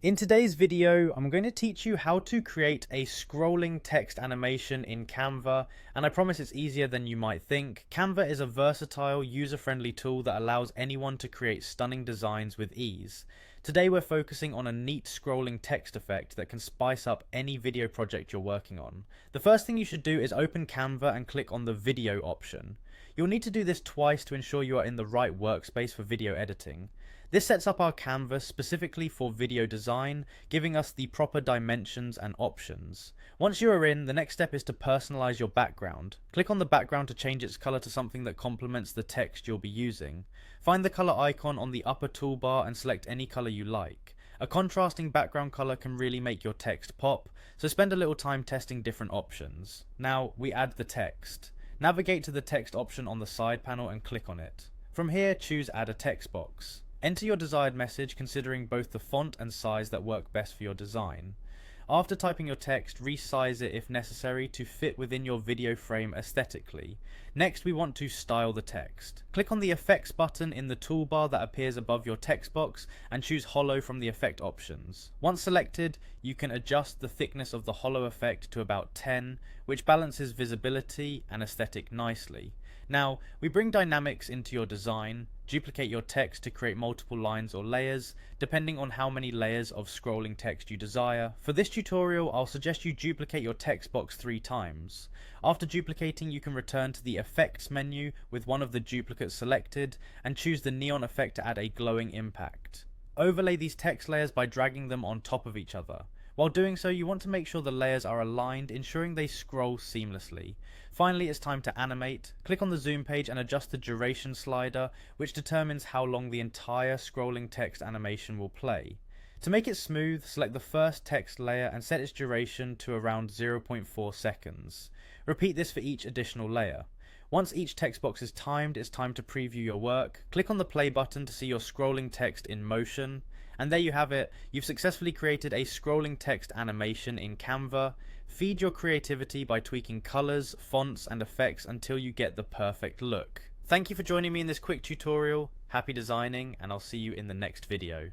In today's video, I'm going to teach you how to create a scrolling text animation in Canva, and I promise it's easier than you might think. Canva is a versatile, user-friendly tool that allows anyone to create stunning designs with ease. Today we're focusing on a neat scrolling text effect that can spice up any video project you're working on. The first thing you should do is open Canva and click on the video option. You'll need to do this twice to ensure you are in the right workspace for video editing. This sets up our canvas specifically for video design, giving us the proper dimensions and options. Once you are in, the next step is to personalize your background. Click on the background to change its color to something that complements the text you'll be using. Find the color icon on the upper toolbar and select any color you like. A contrasting background color can really make your text pop, so spend a little time testing different options. Now we add the text. Navigate to the text option on the side panel and click on it. From here, choose Add a Text Box. Enter your desired message considering both the font and size that work best for your design. After typing your text, resize it if necessary to fit within your video frame aesthetically. Next, we want to style the text. Click on the Effects button in the toolbar that appears above your text box and choose Hollow from the effect options. Once selected, you can adjust the thickness of the hollow effect to about 10, which balances visibility and aesthetic nicely. Now, we bring dynamics into your design, duplicate your text to create multiple lines or layers, depending on how many layers of scrolling text you desire. For this tutorial, I'll suggest you duplicate your text box 3 times. After duplicating, you can return to the Effects menu with one of the duplicates selected, and choose the neon effect to add a glowing impact. Overlay these text layers by dragging them on top of each other. While doing so, you want to make sure the layers are aligned, ensuring they scroll seamlessly. Finally, it's time to animate. Click on the zoom page and adjust the duration slider, which determines how long the entire scrolling text animation will play. To make it smooth, select the first text layer and set its duration to around 0.4 seconds. Repeat this for each additional layer. Once each text box is timed, it's time to preview your work. Click on the play button to see your scrolling text in motion. And there you have it, you've successfully created a scrolling text animation in Canva. Feed your creativity by tweaking colors, fonts, and effects until you get the perfect look. Thank you for joining me in this quick tutorial. Happy designing, and I'll see you in the next video.